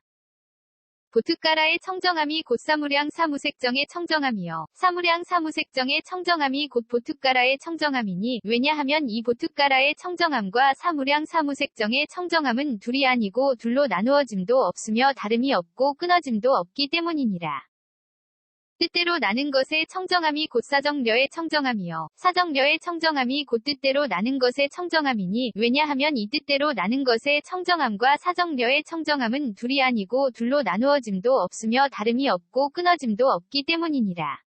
보트가라의 청정함이 곧 사무량 사무색정의 청정함이요. 사무량 사무색정의 청정함이 곧 보트가라의 청정함이니 왜냐하면 이 보트가라의 청정함과 사무량 사무색정의 청정함은 둘이 아니고 둘로 나누어짐도 없으며 다름이 없고 끊어짐도 없기 때문이니라. 뜻대로 나는 것의 청정함이 곧 사정려의 청정함이요. 사정려의 청정함이 곧 뜻대로 나는 것의 청정함이니 왜냐하면 이 뜻대로 나는 것의 청정함과 사정려의 청정함은 둘이 아니고 둘로 나누어짐도 없으며 다름이 없고 끊어짐도 없기 때문이니라.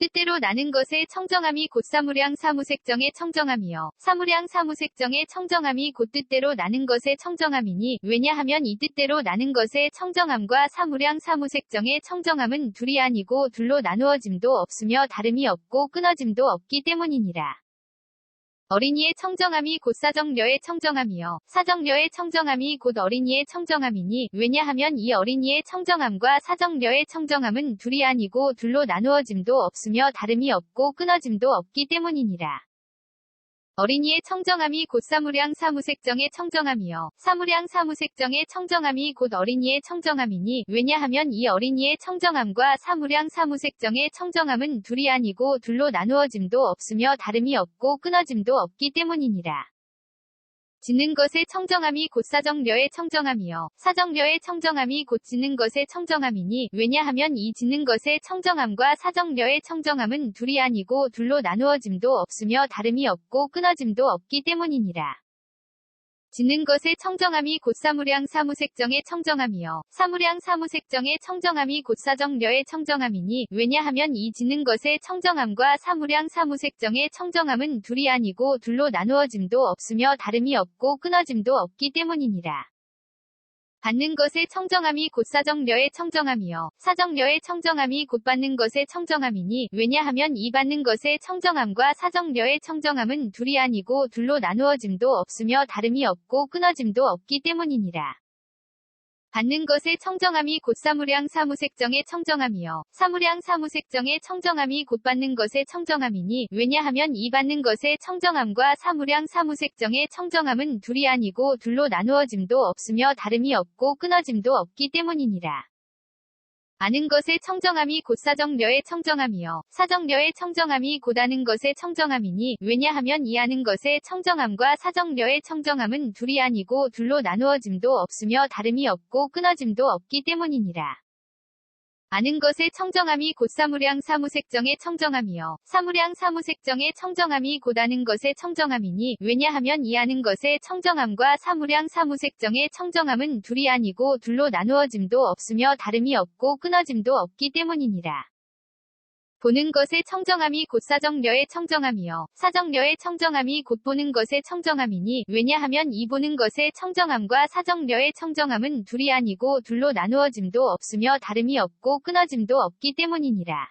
뜻대로 나는 것의 청정함이 곧 사무량 사무색정의 청정함이요. 사무량 사무색정의 청정함이 곧 뜻대로 나는 것의 청정함이니 왜냐하면 이 뜻대로 나는 것의 청정함과 사무량 사무색정의 청정함은 둘이 아니고 둘로 나누어짐도 없으며 다름이 없고 끊어짐도 없기 때문이니라. 어린이의 청정함이 곧 사정려의 청정함이요. 사정려의 청정함이 곧 어린이의 청정함이니 왜냐하면 이 어린이의 청정함과 사정려의 청정함은 둘이 아니고 둘로 나누어짐도 없으며 다름이 없고 끊어짐도 없기 때문이니라. 어린이의 청정함이 곧 사무량 사무색정의 청정함이요. 사무량 사무색정의 청정함이 곧 어린이의 청정함이니 왜냐하면 이 어린이의 청정함과 사무량 사무색정의 청정함은 둘이 아니고 둘로 나누어짐도 없으며 다름이 없고 끊어짐도 없기 때문이니라. 짓는 것의 청정함이 곧 사정려의 청정함이요. 사정려의 청정함이 곧 짓는 것의 청정함이니 왜냐하면 이 짓는 것의 청정함과 사정려의 청정함은 둘이 아니고 둘로 나누어짐도 없으며 다름이 없고 끊어짐도 없기 때문이니라. 짓는 것의 청정함이 곧 사무량 사무색정의 청정함이요. 사무량 사무색정의 청정함이 곧 사정려의 청정함이니 왜냐하면 이 짓는 것의 청정함과 사무량 사무색정의 청정함은 둘이 아니고 둘로 나누어짐도 없으며 다름이 없고 끊어짐도 없기 때문이니라. 받는 것의 청정함이 곧 사정려의 청정함이요. 사정려의 청정함이 곧 받는 것의 청정함이니 왜냐하면 이 받는 것의 청정함과 사정려의 청정함은 둘이 아니고 둘로 나누어짐도 없으며 다름이 없고 끊어짐도 없기 때문이니라. 받는 것의 청정함이 곧 사무량 사무색정의 청정함이요. 사무량 사무색정의 청정함이 곧 받는 것의 청정함이니 왜냐하면 이 받는 것의 청정함과 사무량 사무색정의 청정함은 둘이 아니고 둘로 나누어짐도 없으며 다름이 없고 끊어짐도 없기 때문이니라. 아는 것의 청정함이 곧 사정려의 청정함이요. 사정려의 청정함이 곧 아는 것의 청정함이니 왜냐하면 이 아는 것의 청정함과 사정려의 청정함은 둘이 아니고 둘로 나누어짐도 없으며 다름이 없고 끊어짐도 없기 때문이니라. 아는 것의 청정함이 곧 사무량 사무색정의 청정함이요. 사무량 사무색정의 청정함이 곧 아는 것의 청정함이니 왜냐하면 이 아는 것의 청정함과 사무량 사무색정의 청정함은 둘이 아니고 둘로 나누어짐도 없으며 다름이 없고 끊어짐도 없기 때문이니라. 보는 것의 청정함이 곧 사정려의 청정함이요. 사정려의 청정함이 곧 보는 것의 청정함이니 왜냐하면 이 보는 것의 청정함과 사정려의 청정함은 둘이 아니고 둘로 나누어짐도 없으며 다름이 없고 끊어짐도 없기 때문이니라.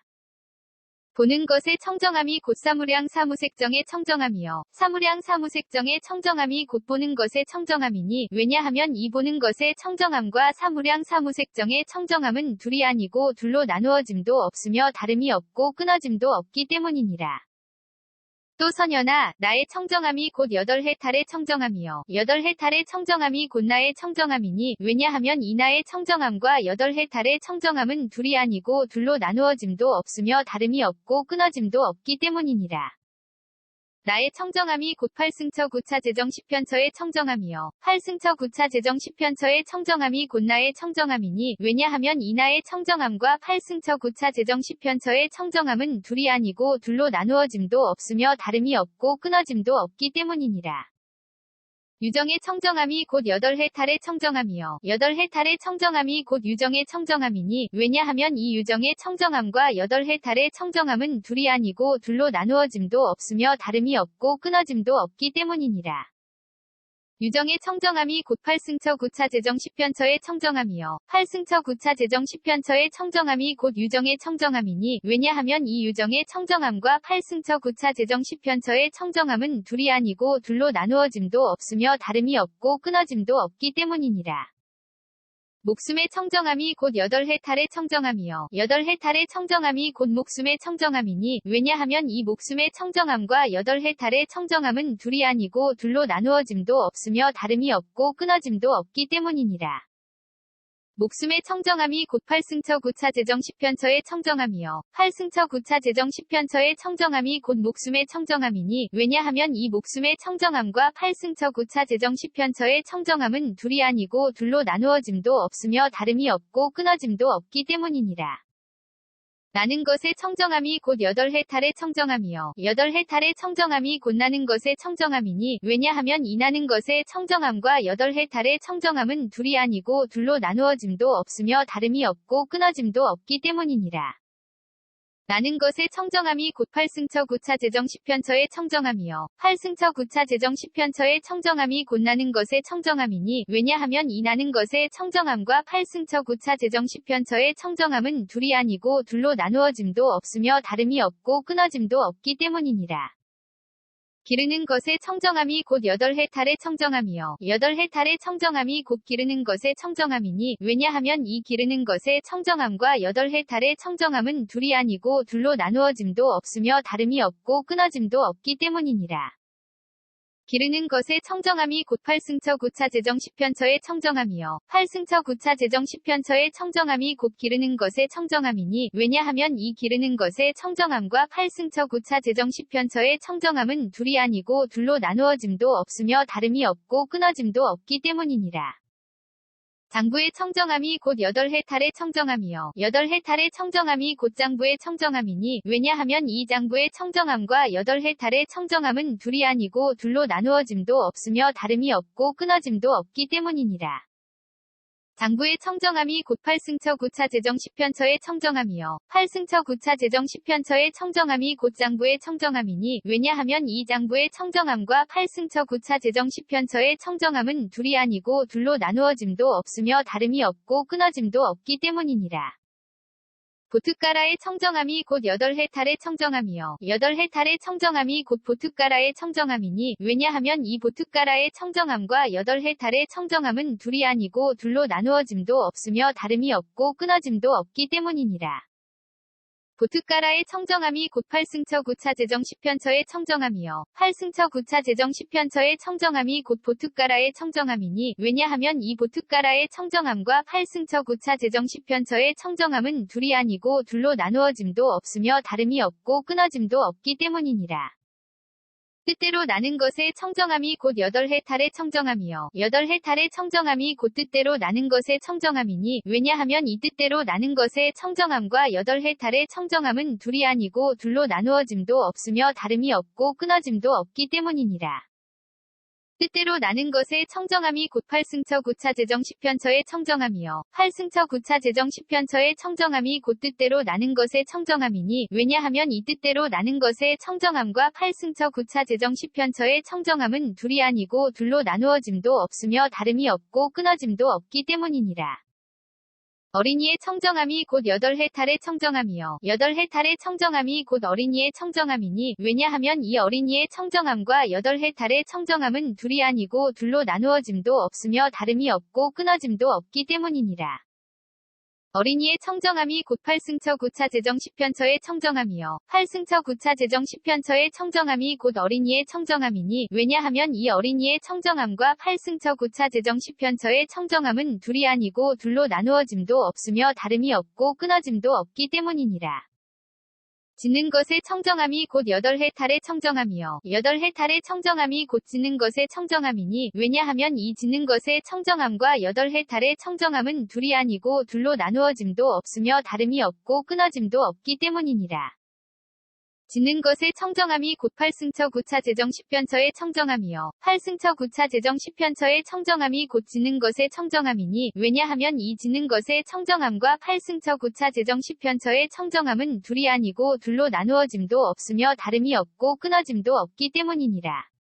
보는 것의 청정함이 곧 사무량 사무색정의 청정함이요. 사무량 사무색정의 청정함이 곧 보는 것의 청정함이니 왜냐하면 이 보는 것의 청정함과 사무량 사무색정의 청정함은 둘이 아니고 둘로 나누어짐도 없으며 다름이 없고 끊어짐도 없기 때문이니라. 또 선연아 나의 청정함이 곧 여덟 해탈의 청정함이요. 여덟 해탈의 청정함이 곧 나의 청정함이니 왜냐하면 이 나의 청정함과 여덟 해탈의 청정함은 둘이 아니고 둘로 나누어짐도 없으며 다름이 없고 끊어짐도 없기 때문이니라. 나의 청정함이 곧 8승처 9차 제정 10편처의 청정함이요. 8승처 9차 제정 10편처의 청정함이 곧 나의 청정함이니 왜냐하면 이 나의 청정함과 8승처 9차 제정 10편처의 청정함은 둘이 아니고 둘로 나누어짐도 없으며 다름이 없고 끊어짐도 없기 때문이니라. 유정의 청정함이 곧 여덟 해탈의 청정함이요. 여덟 해탈의 청정함이 곧 유정의 청정함이니 왜냐하면 이 유정의 청정함과 여덟 해탈의 청정함은 둘이 아니고 둘로 나누어짐도 없으며 다름이 없고 끊어짐도 없기 때문이니라. 유정의 청정함이 곧 8승처 9차 제정 10편처의 청정함이요. 8승처 9차 제정 10편처의 청정함이 곧 유정의 청정함이니 왜냐하면 이 유정의 청정함과 8승처 9차 제정 10편처의 청정함은 둘이 아니고 둘로 나누어짐도 없으며 다름이 없고 끊어짐도 없기 때문이니라. 목숨의 청정함이 곧 여덟 해탈의 청정함이요. 여덟 해탈의 청정함이 곧 목숨의 청정함이니 왜냐하면 이 목숨의 청정함과 여덟 해탈의 청정함은 둘이 아니고 둘로 나누어짐도 없으며 다름이 없고 끊어짐도 없기 때문이니라. 목숨의 청정함이 곧 8승처 9차 제정 10편처의 청정함이요. 8승처 9차 제정 10편처의 청정함이 곧 목숨의 청정함이니 왜냐하면 이 목숨의 청정함과 8승처 9차 제정 10편처의 청정함은 둘이 아니고 둘로 나누어짐도 없으며 다름이 없고 끊어짐도 없기 때문이니라. 나는 것의 청정함이 곧 여덟 해탈의 청정함이요. 여덟 해탈의 청정함이 곧 나는 것의 청정함이니 왜냐하면 이 나는 것의 청정함과 여덟 해탈의 청정함은 둘이 아니고 둘로 나누어짐도 없으며 다름이 없고 끊어짐도 없기 때문이니라. 나는 것의 청정함이 곧 8승처 9차 제정 10편처의 청정함이요. 8승처 9차 제정 10편처의 청정함이 곧 나는 것의 청정함이니 왜냐하면 이 나는 것의 청정함과 8승처 9차 제정 10편처의 청정함은 둘이 아니고 둘로 나누어짐도 없으며 다름이 없고 끊어짐도 없기 때문이니라. 기르는 것의 청정함이 곧 여덟 해탈의 청정함이요. 여덟 해탈의 청정함이 곧 기르는 것의 청정함이니 왜냐하면 이 기르는 것의 청정함과 여덟 해탈의 청정함은 둘이 아니고 둘로 나누어짐도 없으며 다름이 없고 끊어짐도 없기 때문이니라. 기르는 것의 청정함이 곧 8승처 9차 제정 10편처의 청정함이요. 8승처 9차 제정 10편처의 청정함이 곧 기르는 것의 청정함이니 왜냐하면 이 기르는 것의 청정함과 8승처 9차 제정 10편처의 청정함은 둘이 아니고 둘로 나누어짐도 없으며 다름이 없고 끊어짐도 없기 때문이니라. 장부의 청정함이 곧 여덟 해탈의 청정함이요. 여덟 해탈의 청정함이 곧 장부의 청정함이니 왜냐하면 이 장부의 청정함과 여덟 해탈의 청정함은 둘이 아니고 둘로 나누어짐도 없으며 다름이 없고 끊어짐도 없기 때문이니라. 장부의 청정함이 곧 8승처 9차 제정 10편처의 청정함이요. 8승처 9차 제정 10편처의 청정함이 곧 장부의 청정함이니 왜냐하면 이 장부의 청정함과 8승처 9차 제정 10편처의 청정함은 둘이 아니고 둘로 나누어짐도 없으며 다름이 없고 끊어짐도 없기 때문이니라. 보트가라의 청정함이 곧 여덟 해탈의 청정함이요. 여덟 해탈의 청정함이 곧 보트가라의 청정함이니 왜냐하면 이 보트가라의 청정함과 여덟 해탈의 청정함은 둘이 아니고 둘로 나누어짐도 없으며 다름이 없고 끊어짐도 없기 때문이니라. 보트가라의 청정함이 곧 8승처 9차 제정 10편처의 청정함이요. 8승처 9차 제정 10편처의 청정함이 곧 보트가라의 청정함이니 왜냐하면 이 보트가라의 청정함과 8승처 9차 제정 10편처의 청정함은 둘이 아니고 둘로 나누어짐도 없으며 다름이 없고 끊어짐도 없기 때문이니라. 뜻대로 나는 것의 청정함이 곧 여덟 해탈의 청정함이요. 여덟 해탈의 청정함이 곧 뜻대로 나는 것의 청정함이니 왜냐하면 이 뜻대로 나는 것의 청정함과 여덟 해탈의 청정함은 둘이 아니고 둘로 나누어짐도 없으며 다름이 없고 끊어짐도 없기 때문이니라. 뜻대로 나는 것의 청정함이 곧 8승처 9차 제정 10편처의 청정함이요. 8승처 9차 제정 10편처의 청정함이 곧 뜻대로 나는 것의 청정함이니 왜냐하면 이 뜻대로 나는 것의 청정함과 8승처 9차 제정 10편처의 청정함은 둘이 아니고 둘로 나누어짐도 없으며 다름이 없고 끊어짐도 없기 때문이니라. 어린이의 청정함이 곧 8해탈의 청정함이요. 8해탈의 청정함이 곧 어린이의 청정함이니 왜냐하면 이 어린이의 청정함과 8해탈의 청정함은 둘이 아니고 둘로 나누어짐도 없으며 다름이 없고 끊어짐도 없기 때문이니라. 어린이의 청정함이 곧 8승처 9차 제정 10편처의 청정함이요. 8승처 9차 제정 10편처의 청정함이 곧 어린이의 청정함이니 왜냐하면 이 어린이의 청정함과 8승처 9차 제정 10편처의 청정함은 둘이 아니고 둘로 나누어짐도 없으며 다름이 없고 끊어짐도 없기 때문이니라. 지는 것의 청정함이 곧 8해탈의 청정함이요. 8해탈의 청정함이 곧 지는 것의 청정함이니 왜냐하면 이 지는 것의 청정함과 8해탈의 청정함은 둘이 아니고 둘로 나누어짐도 없으며 다름이 없고 끊어짐도 없기 때문이니라. 지는 것의 청정함이 곧 8승처 9차 제정 10편처의 청정함이요. 8승처 9차 제정 10편처의 청정함이 곧 지는 것의 청정함이니 왜냐하면 이 지는 것의 청정함과 8승처 9차 제정 10편처의 청정함은 둘이 아니고 둘로 나누어짐도 없으며 다름이 없고 끊어짐도 없기 때문이니라.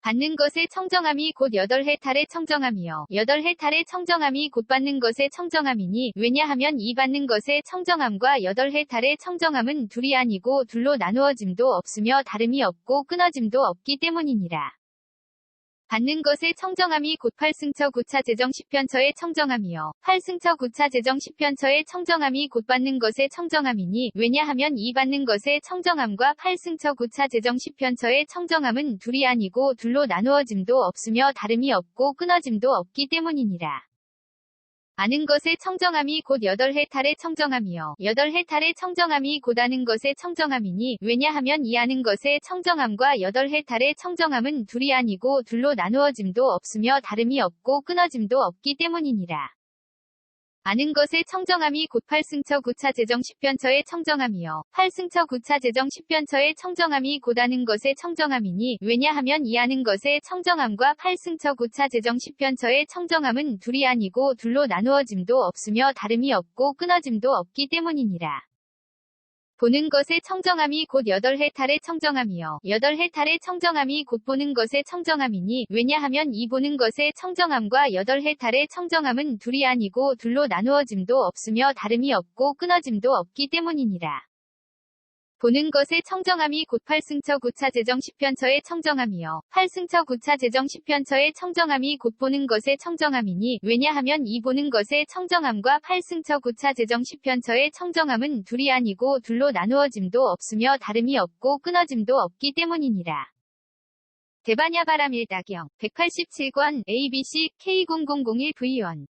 받는 것의 청정함이 곧 8해탈의 청정함이요. 8해탈의 청정함이 곧 받는 것의 청정함이니 왜냐하면 이 받는 것의 청정함과 8해탈의 청정함은 둘이 아니고 둘로 나누어짐도 없으며 다름이 없고 끊어짐도 없기 때문이니라. 받는 것의 청정함이 곧 8승처 9차 제정 10편처의 청정함이요. 8승처 9차 제정 10편처의 청정함이 곧 받는 것의 청정함이니 왜냐하면 이 받는 것의 청정함과 8승처 9차 제정 10편처의 청정함은 둘이 아니고 둘로 나누어짐도 없으며 다름이 없고 끊어짐도 없기 때문이니라. 아는 것의 청정함이 곧 8해탈의 청정함이요. 8해탈의 청정함이 곧 아는 것의 청정함이니 왜냐하면 이 아는 것의 청정함과 8해탈의 청정함은 둘이 아니고 둘로 나누어짐도 없으며 다름이 없고 끊어짐도 없기 때문이니라. 아는 것의 청정함이 곧 8승처 9차 제정 10편처의 청정함이요. 8승처 9차 제정 10편처의 청정함이 곧 아는 것의 청정함이니 왜냐하면 이 아는 것의 청정함과 8승처 9차 제정 10편처의 청정함은 둘이 아니고 둘로 나누어짐도 없으며 다름이 없고 끊어짐도 없기 때문이니라. 보는 것의 청정함이 곧 8해탈의 청정함이요. 8해탈의 청정함이 곧 보는 것의 청정함이니 왜냐하면 이 보는 것의 청정함과 8해탈의 청정함은 둘이 아니고 둘로 나누어짐도 없으며 다름이 없고 끊어짐도 없기 때문이니라. 보는 것의 청정함이 곧 8승처 9차 제정 10편처의 청정함이요. 8승처 9차 제정 10편처의 청정함이 곧 보는 것의 청정함이니 왜냐하면 이 보는 것의 청정함과 8승처 9차 제정 10편처의 청정함은 둘이 아니고 둘로 나누어짐도 없으며 다름이 없고 끊어짐도 없기 때문이니라. 대반야바람 1다경 187권 ABC K0001V1